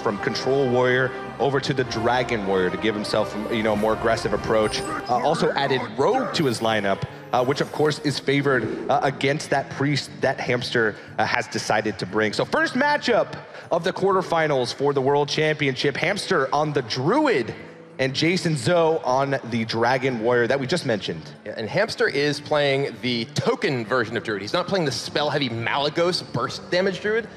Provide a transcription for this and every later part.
from Control Warrior over to the Dragon Warrior to give himself, a more aggressive approach. Also added Rogue to his lineup, which of course is favored against that Priest that Hamster has decided to bring. So first matchup of the quarterfinals for the World Championship, Hamster on the Druid and Jasonzhou on the Dragon Warrior that we just mentioned. Yeah, and Hamster is playing the token version of Druid. He's not playing the spell-heavy Malagos burst damage Druid.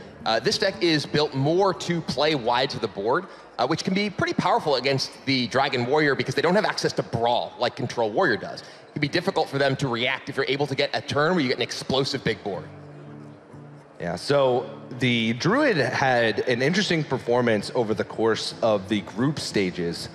This deck is built more to play wide to the board, which can be pretty powerful against the Dragon Warrior because they don't have access to Brawl like Control Warrior does. It can be difficult for them to react if you're able to get a turn where you get an explosive big board. Yeah, so the Druid had an interesting performance over the course of the group stages.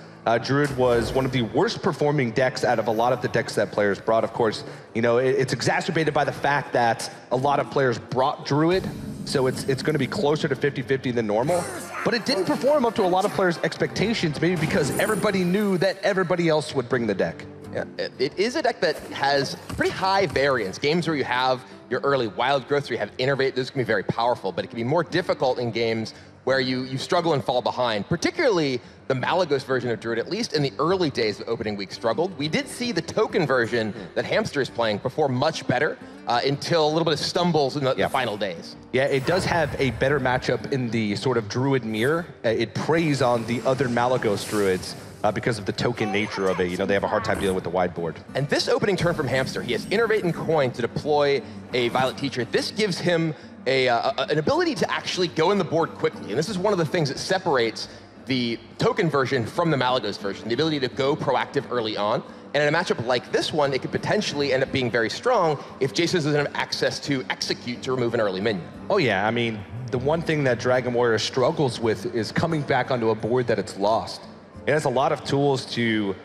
Druid was one of the worst performing decks out of a lot of the decks that players brought. Of course, it's exacerbated by the fact that a lot of players brought Druid, so it's going to be closer to 50-50 than normal. But it didn't perform up to a lot of players' expectations, maybe because everybody knew that everybody else would bring the deck. Yeah, it is a deck that has pretty high variance. Games where you have your early wild growth, where you have Innervate, those can be very powerful, but it can be more difficult in games where you struggle and fall behind, particularly the Malagos version of Druid, at least in the early days of opening week, struggled. We did see the token version that Hamster is playing perform much better until a little bit of stumbles in the final days. Yeah, it does have a better matchup in the sort of Druid mirror. It preys on the other Malagos Druids because of the token nature of it. They have a hard time dealing with the wide board. And this opening turn from Hamster, he has Innervate and Coin to deploy a Violet Teacher. This gives him an ability to actually go in the board quickly. And this is one of the things that separates the token version from the Malagos version, the ability to go proactive early on. And in a matchup like this one, it could potentially end up being very strong if Jason doesn't have access to execute to remove an early minion. Oh yeah, I mean, the one thing that Dragon Warrior struggles with is coming back onto a board that it's lost. It has a lot of tools to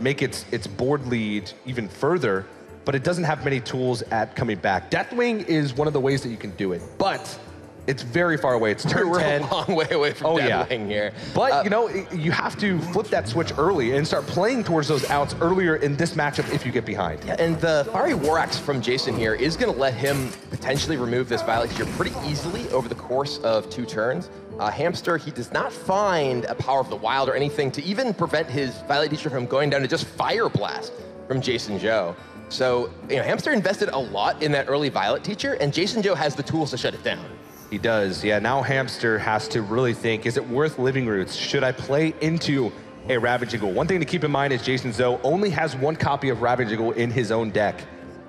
make its board lead even further, but it doesn't have many tools at coming back. Deathwing is one of the ways that you can do it, but it's very far away. It's turn 10. We're a long way away from Deathwing here. But, you have to flip that switch early and start playing towards those outs earlier in this matchup if you get behind. Yeah, and the Fiery War Axe from Jason here is going to let him potentially remove this Violet Teacher pretty easily over the course of 2 turns. Hamster, he does not find a Power of the Wild or anything to even prevent his Violet Teacher from going down to just Fire Blast from Jasonzhou. So, Hamster invested a lot in that early Violet Teacher, and Jasonzhou has the tools to shut it down. He does, yeah. Now Hamster has to really think, is it worth Living Roots? Should I play into a Ravaging Ghoul? One thing to keep in mind is Jasonzhou only has 1 copy of Ravaging Ghoul in his own deck.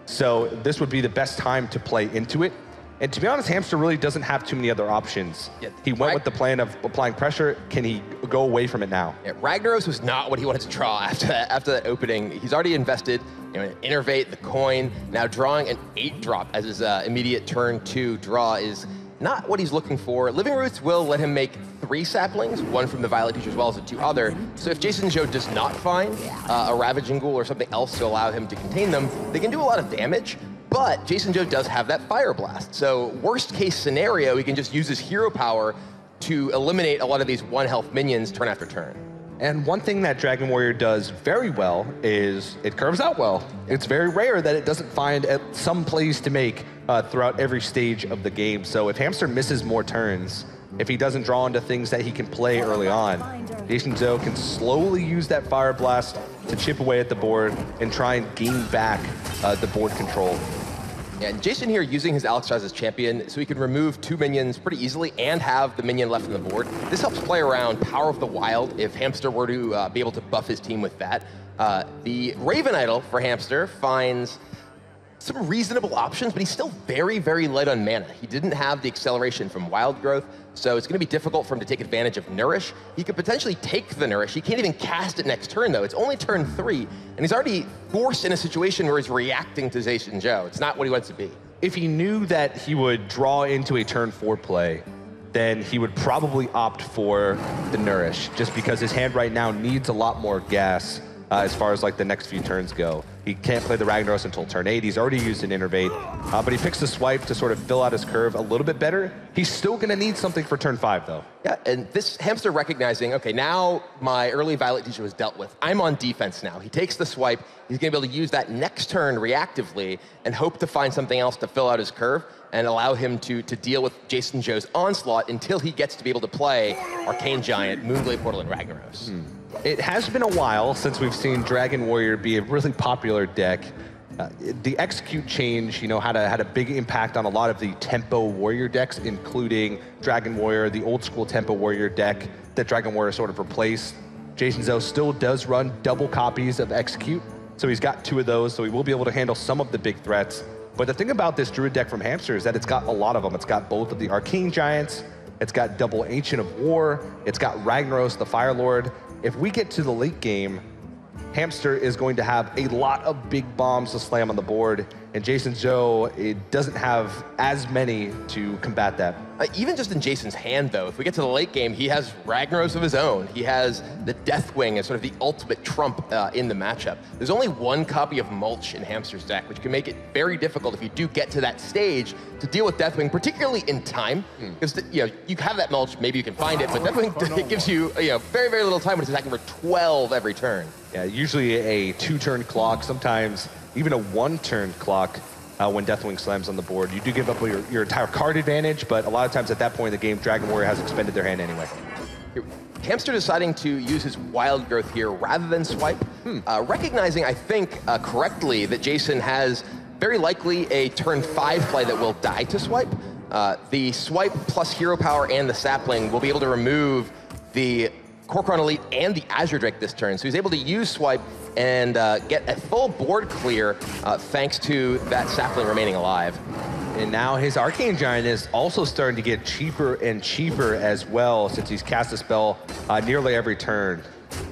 So this would be the best time to play into it. And to be honest, Hamster really doesn't have too many other options. Yeah, he went with the plan of applying pressure. Can he go away from it now? Yeah, Ragnaros was not what he wanted to draw after that opening. He's already invested in Innervate, the Coin. Now drawing an 8-drop as his immediate turn 2 draw is not what he's looking for. Living Roots will let him make 3 saplings, 1 from the Violet Teacher as well as the 2 other. So if Jasonzhou does not find a Ravaging Ghoul or something else to allow him to contain them, they can do a lot of damage. But Jasonzhou does have that Fire Blast. So worst case scenario, he can just use his hero power to eliminate a lot of these 1-health minions turn after turn. And one thing that Dragon Warrior does very well is it curves out well. It's very rare that it doesn't find some plays to make throughout every stage of the game. So if Hamster misses more turns, if he doesn't draw into things that he can play early on, Jasonzhou can slowly use that Fire Blast to chip away at the board and try and gain back the board control. Yeah, and Jason here using his Alexstrasz as champion so he can remove 2 minions pretty easily and have the minion left on the board. This helps play around Power of the Wild if Hamster were to be able to buff his team with that. The Raven Idol for Hamster finds some reasonable options, but he's still very, very light on mana. He didn't have the acceleration from Wild Growth, so it's going to be difficult for him to take advantage of Nourish. He could potentially take the Nourish. He can't even cast it next turn, though. It's only turn 3, and he's already forced in a situation where he's reacting to Jasonzhou. It's not what he wants to be. If he knew that he would draw into a turn 4 play, then he would probably opt for the Nourish, just because his hand right now needs a lot more gas as far as like the next few turns go. He can't play the Ragnaros until turn 8. He's already used an Innervate, but he picks the swipe to sort of fill out his curve a little bit better. He's still going to need something for turn 5, though. Yeah, and this Hamster recognizing, okay, now my early Violet teacher was dealt with. I'm on defense now. He takes the swipe. He's going to be able to use that next turn reactively and hope to find something else to fill out his curve and allow him to deal with Jasonzhou's onslaught until he gets to be able to play Arcane Giant, Moonglade Portal, and Ragnaros. It has been a while since we've seen Dragon Warrior be a really popular deck. The execute change, had a big impact on a lot of the tempo warrior decks, including Dragon Warrior, the old school tempo warrior deck that Dragon Warrior sort of replaced. Jasonzhou still does run double copies of execute, so he's got 2 of those, so he will be able to handle some of the big threats. But the thing about this Druid deck from Hamster is that it's got a lot of them. It's got both of the Arcane Giants, it's got double Ancient of War, it's got Ragnaros, the Fire Lord. If we get to the late game, Hamster is going to have a lot of big bombs to slam on the board, and Jasonzhou, it doesn't have as many to combat that. Even just in Jason's hand, though, if we get to the late game, he has Ragnaros of his own. He has the Deathwing as sort of the ultimate trump in the matchup. There's only 1 copy of Mulch in Hamster's deck, which can make it very difficult if you do get to that stage to deal with Deathwing, particularly in time. Because you have that Mulch, maybe you can find it, but Deathwing it gives you very, very little time when it's attacking for 12 every turn. Yeah, usually a 2-turn clock, sometimes even a 1-turn clock when Deathwing slams on the board. You do give up your entire card advantage, but a lot of times at that point in the game, Dragon Warrior has expended their hand anyway. Hamster deciding to use his Wild Growth here rather than swipe, recognizing, I think, correctly that Jason has very likely a turn 5 play that will die to swipe. The swipe plus hero power and the sapling will be able to remove the Kor'kron Elite and the Azure Drake this turn. So he's able to use swipe and get a full board clear thanks to that sapling remaining alive. And now his Arcane Giant is also starting to get cheaper and cheaper as well, since he's cast a spell nearly every turn.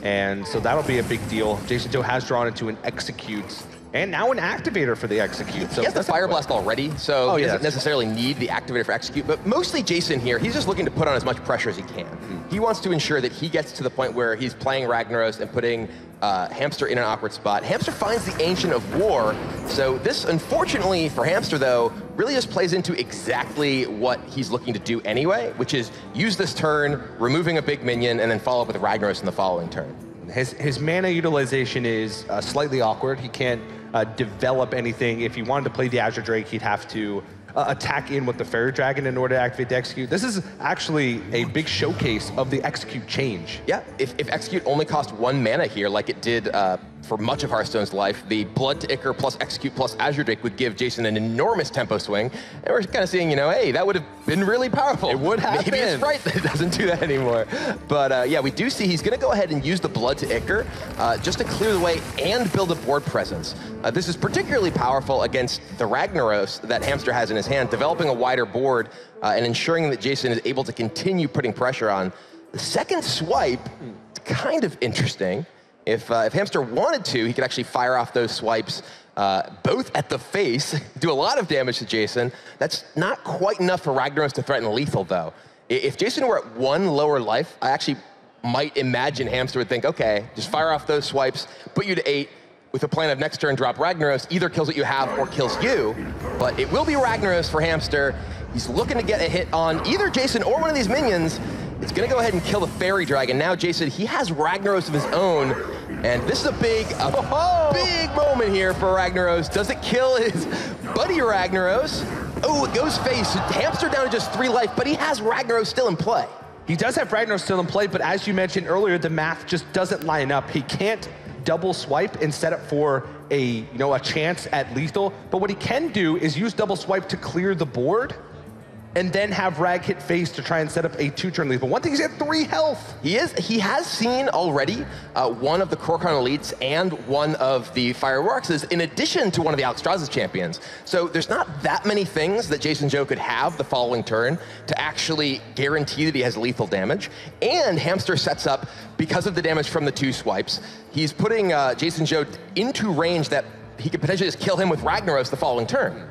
And so that'll be a big deal. Jasonzhou has drawn into an Execute, and now an Activator for the Execute. So he has the Fire Blast already, so he doesn't necessarily need the Activator for Execute, but mostly Jason here, he's just looking to put on as much pressure as he can. He wants to ensure that he gets to the point where he's playing Ragnaros and putting Hamster in an awkward spot. Hamster finds the Ancient of War, so this, unfortunately for Hamster though, really just plays into exactly what he's looking to do anyway, which is use this turn, removing a big minion, and then follow up with Ragnaros in the following turn. His mana utilization is slightly awkward. He can't develop anything. If he wanted to play the Azure Drake, he'd have to attack in with the Fairy Dragon in order to activate the Execute. This is actually a big showcase of the Execute change. Yeah, if Execute only cost 1 mana here, like it did for much of Hearthstone's life, the Blood to Ichor plus Execute plus Azure Drake would give Jason an enormous tempo swing. And we're kind of seeing, hey, that would have been really powerful. It would have Maybe been. it's right that it doesn't do that anymore. But yeah, we do see he's going to go ahead and use the Blood to Ichor just to clear the way and build a board presence. This is particularly powerful against the Ragnaros that Hamster has in his hand, developing a wider board and ensuring that Jason is able to continue putting pressure on. The second swipe, it's kind of interesting. If Hamster wanted to, he could actually fire off those swipes both at the face, do a lot of damage to Jason. That's not quite enough for Ragnaros to threaten lethal, though. If Jason were at 1 lower life, I actually might imagine Hamster would think, okay, just fire off those swipes, put you to 8, with a plan of next turn drop Ragnaros, either kills what you have or kills you. But it will be Ragnaros for Hamster. He's looking to get a hit on either Jason or one of these minions. It's gonna go ahead and kill the Fairy Dragon. Now Jason, he has Ragnaros of his own, and this is a big moment here for Ragnaros. Does it kill his buddy Ragnaros? Oh, it goes face. Hamster down to just 3 life, but he has Ragnaros still in play. He does have Ragnaros still in play, but as you mentioned earlier, the math just doesn't line up. He can't double swipe and set up for a chance at lethal, but what he can do is use double swipe to clear the board and then have Rag hit face to try and set up a 2-turn lethal. One thing, he's at 3 health. He has seen already one of the Kor'kron Elites and one of the Fire Roxes, in addition to one of the Alexstrasza's champions. So there's not that many things that Jasonzhou could have the following turn to actually guarantee that he has lethal damage. And Hamster sets up, because of the damage from the 2 swipes, he's putting Jasonzhou into range that he could potentially just kill him with Ragnaros the following turn.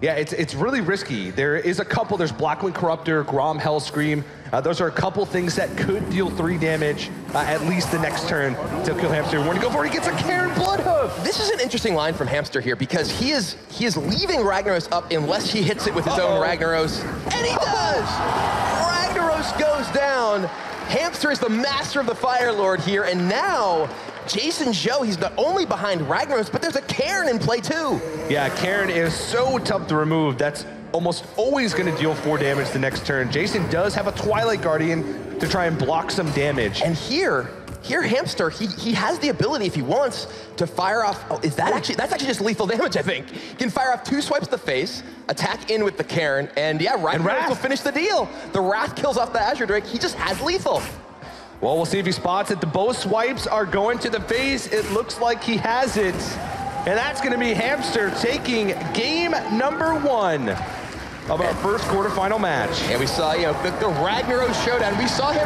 Yeah, it's really risky. There is a couple, there's Blackwing Corruptor, Grom Hellscream. Those are a couple things that could deal 3 damage at least the next turn to kill Hamster. We're gonna go for it, he gets a Karen Bloodhoof. This is an interesting line from Hamster here because he is leaving Ragnaros up unless he hits it with his own Ragnaros. And he does! Ragnaros goes down. Hamster is the master of the Fire Lord here, and now Jasonzhou, he's not only behind Ragnaros, but there's a Karen in play too. Yeah, Karen is so tough to remove. That's almost always going to deal 4 damage the next turn. Jason does have a Twilight Guardian to try and block some damage. And here Hamster, he has the ability, if he wants, to fire off, that's actually just lethal damage, I think. He can fire off 2 swipes to the face, attack in with the Karen, and yeah, Ragnaros will finish the deal. The Wrath kills off the Azure Drake, he just has lethal. Well, we'll see if he spots it. The bow swipes are going to the face. It looks like he has it. And that's gonna be Hamster taking game number 1 of our first quarterfinal match. And we saw, the Ragnaros showdown. We saw him